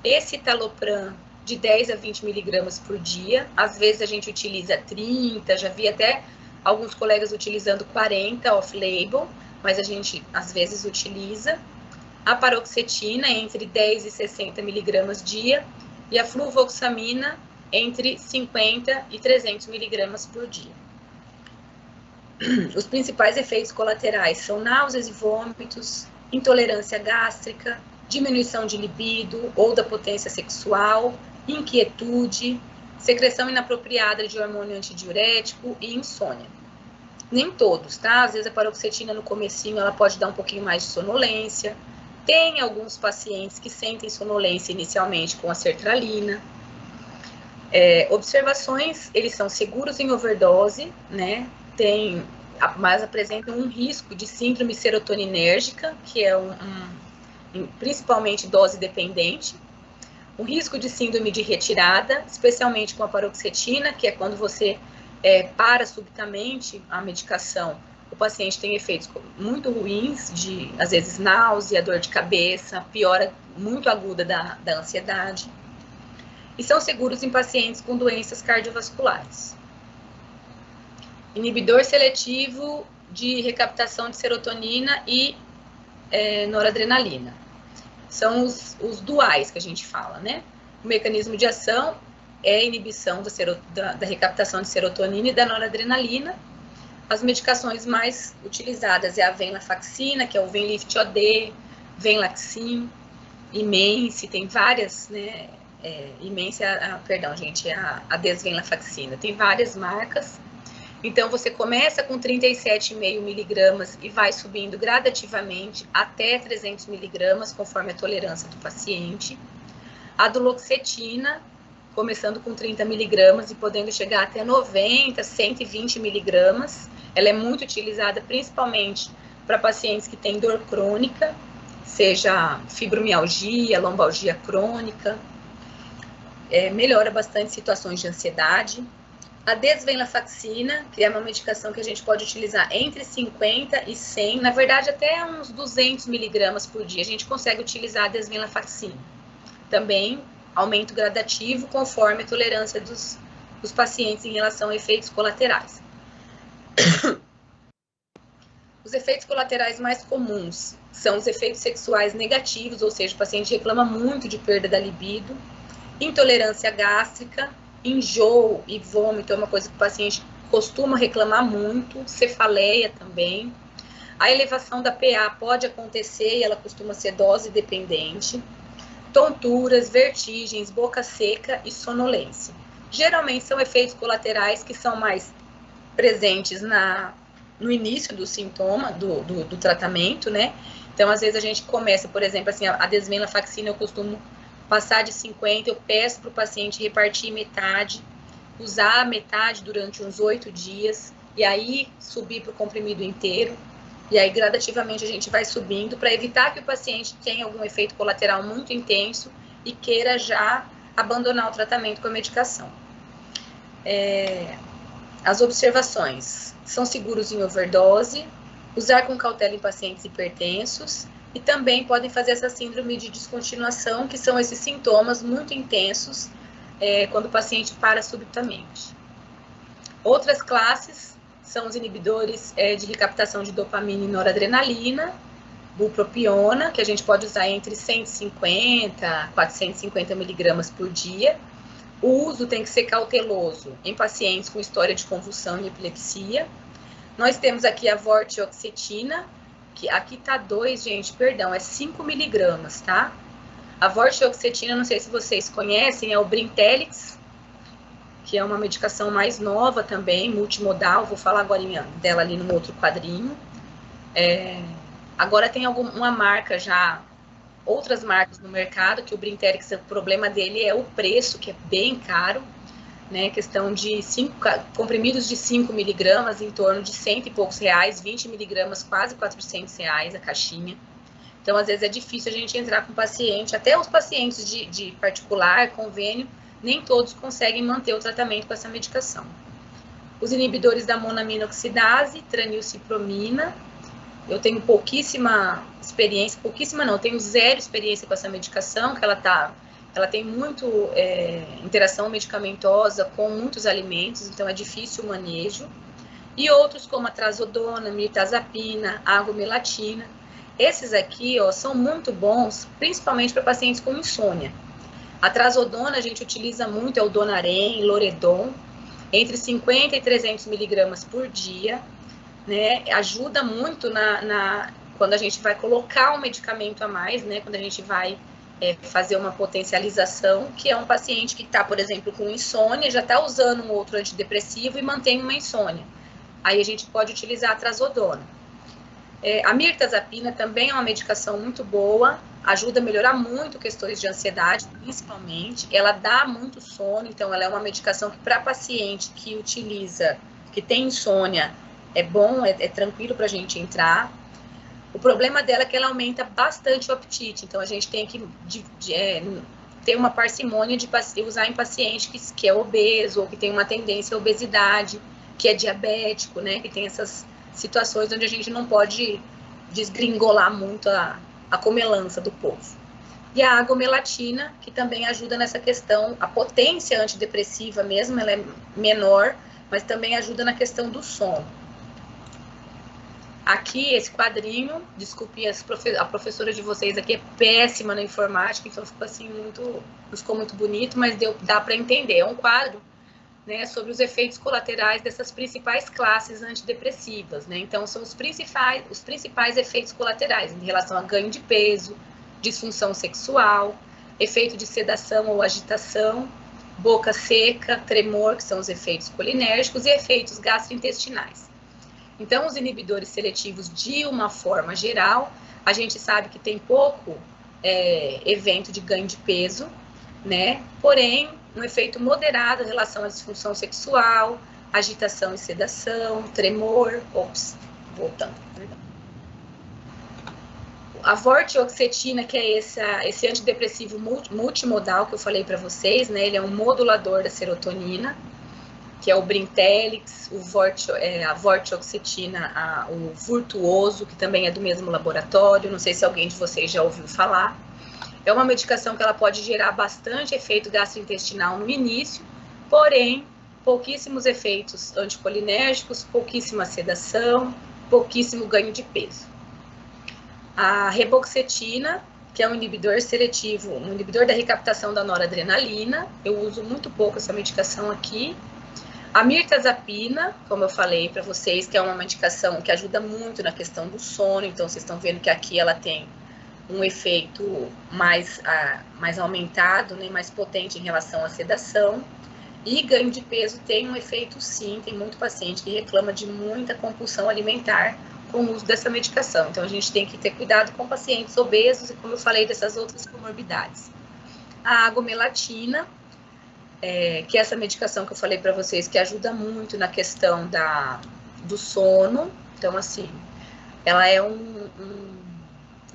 Esse citalopram de 10 a 20 miligramas por dia. Às vezes a gente utiliza 30, já vi até alguns colegas utilizando 40 off-label, mas a gente às vezes utiliza. A paroxetina entre 10 e 60 miligramas dia e a fluvoxamina entre 50 e 300 miligramas por dia. Os principais efeitos colaterais são náuseas e vômitos, intolerância gástrica, diminuição de libido ou da potência sexual, inquietude, secreção inapropriada de hormônio antidiurético e insônia. Nem todos, tá? Às vezes a paroxetina no comecinho ela pode dar um pouquinho mais de sonolência. Tem alguns pacientes que sentem sonolência inicialmente com a sertralina. Observações, eles são seguros em overdose, né? Mas apresentam um risco de síndrome serotoninérgica, que é principalmente dose dependente. O risco de síndrome de retirada, especialmente com a paroxetina, que é quando você para subitamente a medicação, o paciente tem efeitos muito ruins, às vezes náusea, dor de cabeça, piora muito aguda da ansiedade. E são seguros em pacientes com doenças cardiovasculares. Inibidor seletivo de recaptação de serotonina e noradrenalina. São os duais que a gente fala, né? O mecanismo de ação é a inibição da recaptação de serotonina e da noradrenalina. As medicações mais utilizadas é a venlafaxina, que é o Venlift OD, Venlaxin, Imense, tem várias, né? Imense, perdão, gente, é a desvenlafaxina. Tem várias marcas. Então, você começa com 37,5 miligramas e vai subindo gradativamente até 300 miligramas, conforme a tolerância do paciente. A duloxetina, começando com 30 miligramas e podendo chegar até 90, 120 miligramas. Ela é muito utilizada principalmente para pacientes que têm dor crônica, seja fibromialgia, lombalgia crônica. Melhora bastante situações de ansiedade. A desvenlafaxina, que é uma medicação que a gente pode utilizar entre 50 e 100, na verdade até uns 200 miligramas por dia, a gente consegue utilizar a desvenlafaxina. Também aumento gradativo conforme a tolerância dos pacientes em relação a efeitos colaterais. Os efeitos colaterais mais comuns são os efeitos sexuais negativos, ou seja, o paciente reclama muito de perda da libido, intolerância gástrica, enjoo e vômito é uma coisa que o paciente costuma reclamar muito, cefaleia também. A elevação da PA pode acontecer e ela costuma ser dose dependente. Tonturas, vertigens, boca seca e sonolência. Geralmente são efeitos colaterais que são mais presentes no início do sintoma, do tratamento, né? Então, às vezes a gente começa, por exemplo, assim, a desvenlafaxina eu costumo passar de 50, eu peço para o paciente repartir metade, usar a metade durante uns 8 dias, e aí subir para o comprimido inteiro, e aí gradativamente a gente vai subindo para evitar que o paciente tenha algum efeito colateral muito intenso e queira já abandonar o tratamento com a medicação. As observações são seguros em overdose, Usar com cautela em pacientes hipertensos e também podem fazer essa síndrome de descontinuação, que são esses sintomas muito intensos quando o paciente para subitamente. Outras classes são os inibidores de recaptação de dopamina e noradrenalina, bupropiona, que a gente pode usar entre 150 a 450 miligramas por dia. O uso tem que ser cauteloso em pacientes com história de convulsão e epilepsia. Nós temos aqui a vortioxetina, que aqui tá 2, gente, perdão, é 5 miligramas, tá? A vortioxetina, não sei se vocês conhecem, é o Brintelix, que é uma medicação mais nova também, multimodal, vou falar agora dela ali no outro quadrinho. Agora tem uma marca já, outras marcas no mercado, que o Brintelix, o problema dele é o preço, que é bem caro, né, questão de comprimidos de 5 miligramas, em torno de 100 e poucos reais, 20 miligramas, quase 400 reais a caixinha. Então, às vezes é difícil a gente entrar com o paciente, até os pacientes de particular, convênio, nem todos conseguem manter o tratamento com essa medicação. Os inibidores da monaminoxidase, tranilcipromina, eu tenho pouquíssima experiência, tenho zero experiência com essa medicação, que ela tem muito interação medicamentosa com muitos alimentos, então é difícil o manejo. E outros como a trazodona, mirtazapina, agomelatina. Esses aqui, ó, são muito bons, principalmente para pacientes com insônia. A trazodona a gente utiliza muito, é o Donarém, Loredon, entre 50 e 300 miligramas por dia, né? Ajuda muito quando a gente vai colocar um medicamento a mais, né? Quando a gente vai fazer uma potencialização, que é um paciente que está, por exemplo, com insônia, já está usando um outro antidepressivo e mantém uma insônia. Aí a gente pode utilizar a trazodona. A mirtazapina também é uma medicação muito boa, ajuda a melhorar muito questões de ansiedade, principalmente. Ela dá muito sono, então ela é uma medicação que para paciente que utiliza, que tem insônia, é bom, é tranquilo para a gente entrar. O problema dela é que ela aumenta bastante o apetite, então a gente tem que ter uma parcimônia de usar em paciente que é obeso ou que tem uma tendência à obesidade, que é diabético, né, que tem essas situações onde a gente não pode desgringolar muito a comelança do povo. E a agomelatina, que também ajuda nessa questão, a potência antidepressiva mesmo, ela é menor, mas também ajuda na questão do sono. Aqui, esse quadrinho, desculpe, a professora de vocês aqui é péssima na informática, então ficou assim não ficou muito bonito, mas dá para entender. É um quadro, né, sobre os efeitos colaterais dessas principais classes antidepressivas, né? Então, são os principais efeitos colaterais em relação a ganho de peso, disfunção sexual, efeito de sedação ou agitação, boca seca, tremor, que são os efeitos colinérgicos, e efeitos gastrointestinais. Então, os inibidores seletivos, de uma forma geral, a gente sabe que tem pouco evento de ganho de peso, né? Porém, um efeito moderado em relação à disfunção sexual, agitação e sedação, tremor, voltando, perdão. A vortioxetina, que é esse antidepressivo multimodal que eu falei para vocês, né? Ele é um modulador da serotonina, que é o Brintelix, a vortioxetina, o Virtuoso, que também é do mesmo laboratório, não sei se alguém de vocês já ouviu falar. É uma medicação que ela pode gerar bastante efeito gastrointestinal no início, porém, pouquíssimos efeitos anticolinérgicos, pouquíssima sedação, pouquíssimo ganho de peso. A reboxetina, que é um inibidor seletivo, um inibidor da recaptação da noradrenalina, eu uso muito pouco essa medicação aqui. A mirtazapina, como eu falei para vocês, que é uma medicação que ajuda muito na questão do sono, então vocês estão vendo que aqui ela tem um efeito mais aumentado, né, mais potente em relação à sedação. E ganho de peso tem um efeito sim, tem muito paciente que reclama de muita compulsão alimentar com o uso dessa medicação. Então a gente tem que ter cuidado com pacientes obesos e, como eu falei, dessas outras comorbidades. A agomelatina, que é essa medicação que eu falei para vocês, que ajuda muito na questão do sono. Então, assim, ela é um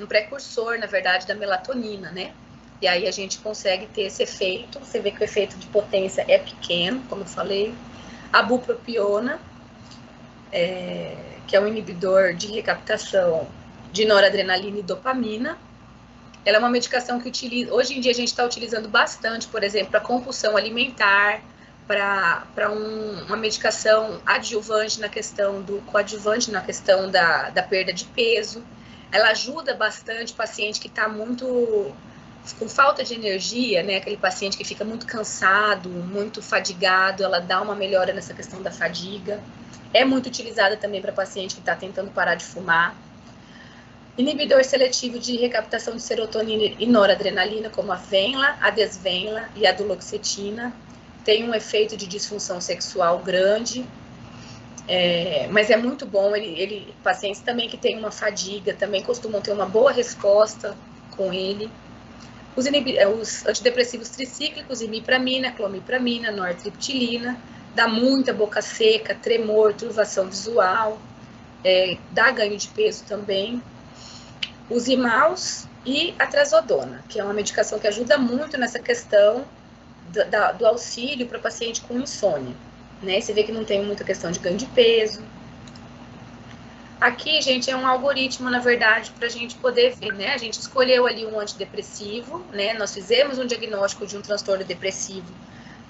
precursor, na verdade, da melatonina, né? E aí a gente consegue ter esse efeito. Você vê que o efeito de potência é pequeno, como eu falei. A bupropiona, que é um inibidor de recaptação de noradrenalina e dopamina. Ela é uma medicação que hoje em dia a gente está utilizando bastante, por exemplo, para compulsão alimentar, para uma medicação adjuvante na questão coadjuvante na questão da perda de peso. Ela ajuda bastante o paciente que está muito com falta de energia, né? Aquele paciente que fica muito cansado, muito fadigado, ela dá uma melhora nessa questão da fadiga. É muito utilizada também para paciente que está tentando parar de fumar. Inibidor seletivo de recaptação de serotonina e noradrenalina, como a Venla, a Desvenla e a duloxetina. Tem um efeito de disfunção sexual grande, mas é muito bom. Pacientes também que têm uma fadiga também costumam ter uma boa resposta com ele. Os antidepressivos tricíclicos, imipramina, clomipramina, nortriptilina, dá muita boca seca, tremor, turvação visual, dá ganho de peso também. Os imaus e a trazodona, que é uma medicação que ajuda muito nessa questão do auxílio para paciente com insônia, né? Você vê que não tem muita questão de ganho de peso. Aqui, gente, é um algoritmo, na verdade, para a gente poder ver, né? A gente escolheu ali um antidepressivo, né? Nós fizemos um diagnóstico de um transtorno depressivo,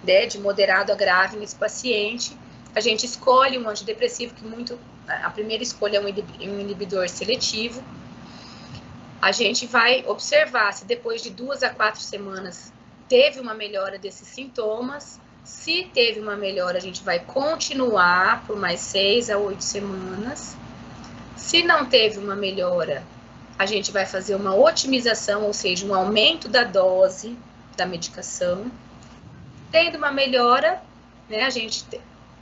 né? De moderado a grave nesse paciente. A gente escolhe um antidepressivo a primeira escolha é um inibidor seletivo. A gente vai observar se depois de 2 a 4 semanas teve uma melhora desses sintomas. Se teve uma melhora, a gente vai continuar por mais 6 a 8 semanas. Se não teve uma melhora, a gente vai fazer uma otimização, ou seja, um aumento da dose da medicação. Tendo uma melhora, né, a gente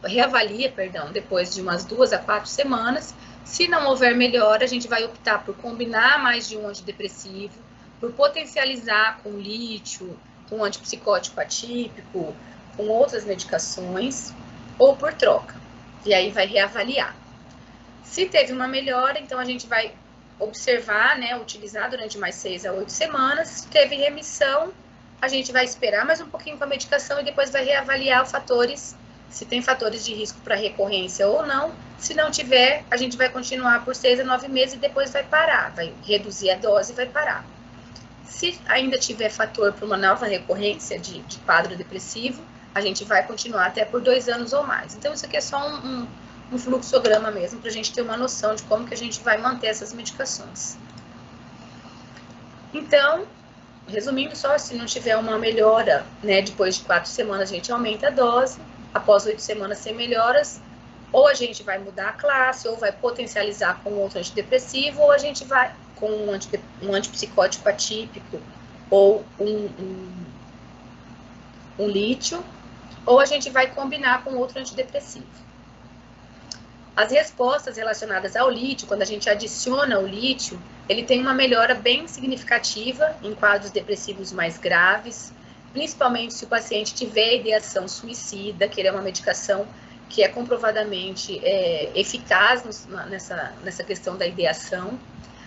reavalia, depois de umas 2 a 4 semanas. Se não houver melhora, a gente vai optar por combinar mais de um antidepressivo, por potencializar com lítio, com antipsicótico atípico, com outras medicações, ou por troca. E aí vai reavaliar. Se teve uma melhora, então a gente vai observar, né, utilizar durante mais 6 a 8 semanas. Se teve remissão, a gente vai esperar mais um pouquinho com a medicação e depois vai reavaliar os fatores, se tem fatores de risco para recorrência ou não. Se não tiver, a gente vai continuar por 6 a 9 meses e depois vai parar, vai reduzir a dose e vai parar. Se ainda tiver fator para uma nova recorrência de quadro depressivo, a gente vai continuar até por 2 anos ou mais. Então, isso aqui é só um fluxograma mesmo, para a gente ter uma noção de como que a gente vai manter essas medicações. Então, resumindo só, se não tiver uma melhora, né, depois de 4 semanas, a gente aumenta a dose. Após 8 semanas sem melhoras, ou a gente vai mudar a classe, ou vai potencializar com outro antidepressivo, ou a gente vai com um antipsicótico atípico, ou um lítio, ou a gente vai combinar com outro antidepressivo. As respostas relacionadas ao lítio, quando a gente adiciona o lítio, ele tem uma melhora bem significativa em quadros depressivos mais graves, principalmente se o paciente tiver ideação suicida, que ele é uma medicação que é comprovadamente eficaz nessa questão da ideação.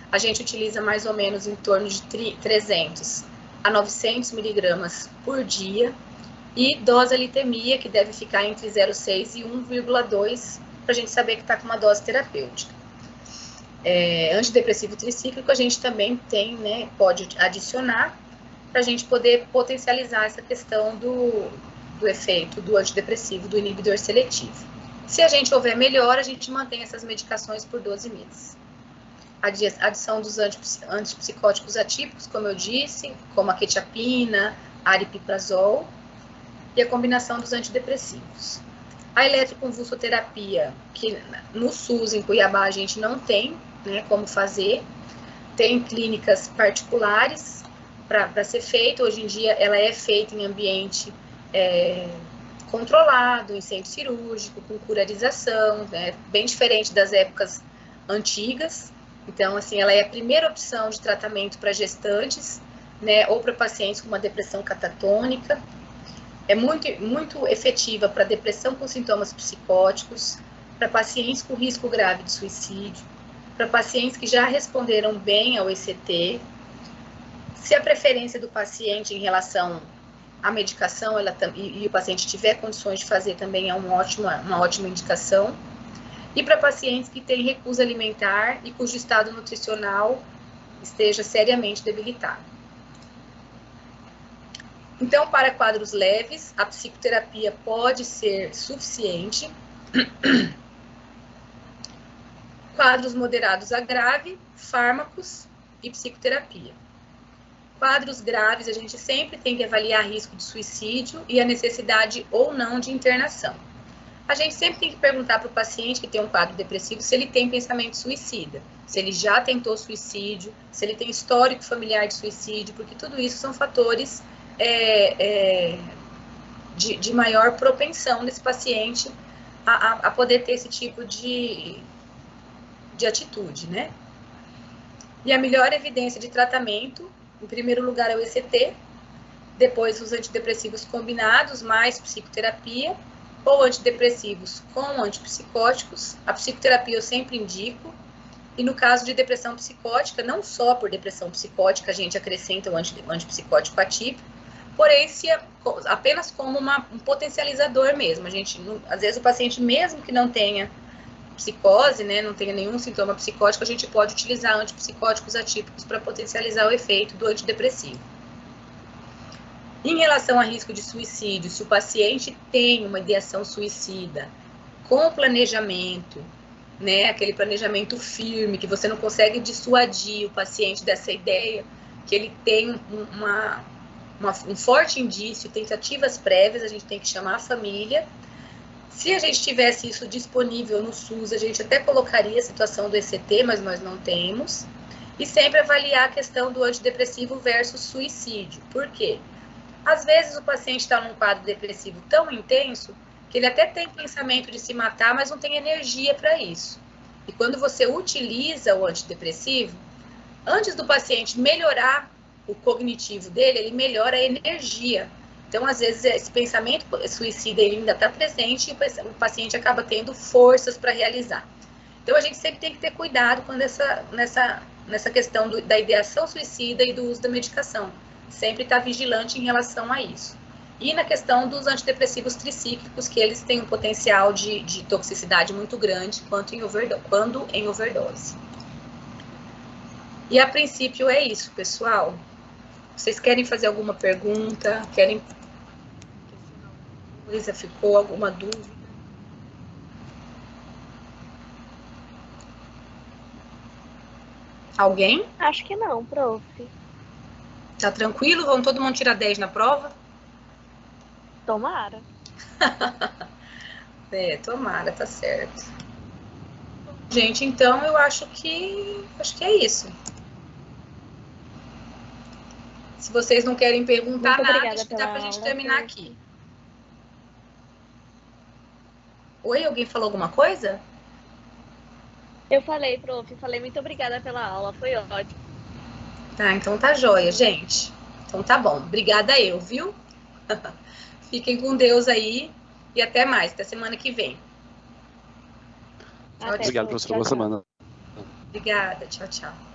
A gente utiliza mais ou menos em torno de 300 a 900 miligramas por dia, e dose-litemia, que deve ficar entre 0,6 e 1,2, para a gente saber que está com uma dose terapêutica. Antidepressivo tricíclico a gente também tem, né, pode adicionar, para a gente poder potencializar essa questão do efeito do antidepressivo, do inibidor seletivo. Se a gente houver melhora, a gente mantém essas medicações por 12 meses. A adição dos antipsicóticos atípicos, como eu disse, como a quetiapina, aripiprazol, e a combinação dos antidepressivos. A eletroconvulsoterapia, que no SUS, em Cuiabá, a gente não tem, né, como fazer. Tem clínicas particulares para ser feita. Hoje em dia, ela é feita em ambiente controlado, em centro cirúrgico, com curarização, né, bem diferente das épocas antigas. Então, assim, ela é a primeira opção de tratamento para gestantes, né, ou para pacientes com uma depressão catatônica. É muito efetiva para depressão com sintomas psicóticos, para pacientes com risco grave de suicídio, para pacientes que já responderam bem ao ECT. Se a preferência do paciente em relação à medicação e o paciente tiver condições de fazer, também é uma ótima indicação. e para pacientes que têm recusa alimentar e cujo estado nutricional esteja seriamente debilitado. Então, para quadros leves, a psicoterapia pode ser suficiente. Quadros moderados a grave, fármacos e psicoterapia. Quadros graves, a gente sempre tem que avaliar risco de suicídio e a necessidade ou não de internação. A gente sempre tem que perguntar para o paciente que tem um quadro depressivo se ele tem pensamento suicida, se ele já tentou suicídio, se ele tem histórico familiar de suicídio, porque tudo isso são fatores de maior propensão desse paciente a poder ter esse tipo de atitude, né? E a melhor evidência de tratamento, em primeiro lugar, é o ECT, depois os antidepressivos combinados, mais psicoterapia, ou antidepressivos com antipsicóticos. A psicoterapia eu sempre indico, e no caso de depressão psicótica, não só por depressão psicótica, a gente acrescenta o antipsicótico atípico, porém, apenas como um potencializador mesmo. A gente, às vezes, o paciente, mesmo que não tenha psicose, né, não tenha nenhum sintoma psicótico, a gente pode utilizar antipsicóticos atípicos para potencializar o efeito do antidepressivo. Em relação a risco de suicídio, se o paciente tem uma ideação suicida com planejamento, né, aquele planejamento firme, que você não consegue dissuadir o paciente dessa ideia, que ele tem um forte indício, tentativas prévias, a gente tem que chamar a família. Se a gente tivesse isso disponível no SUS, a gente até colocaria a situação do ECT, mas nós não temos. E sempre avaliar a questão do antidepressivo versus suicídio. Por quê? Às vezes o paciente está num quadro depressivo tão intenso que ele até tem pensamento de se matar, mas não tem energia para isso. E quando você utiliza o antidepressivo, antes do paciente melhorar o cognitivo dele, ele melhora a energia. Então, às vezes, esse pensamento suicida ele ainda está presente e o paciente acaba tendo forças para realizar. Então, a gente sempre tem que ter cuidado quando nessa questão da ideação suicida e do uso da medicação. Sempre estar vigilante em relação a isso. E na questão dos antidepressivos tricíclicos, que eles têm um potencial de toxicidade muito grande quando em overdose. E a princípio é isso, pessoal. Vocês querem fazer alguma pergunta? Querem... Ficou alguma dúvida? Alguém? Acho que não, prof. Tá tranquilo? Vamos todo mundo tirar 10 na prova? Tomara. Tomara, tá certo. Gente, então eu acho que é isso. Se vocês não querem perguntar nada, acho que dá pra gente terminar aqui. Oi, alguém falou alguma coisa? Eu falei, prof. Falei muito obrigada pela aula, foi ótimo. Tá, então tá joia, gente. Então tá bom. Obrigada eu, viu? Fiquem com Deus aí e até mais. Até semana que vem. Até, obrigado, professora. Boa semana. Obrigada. Tchau, tchau.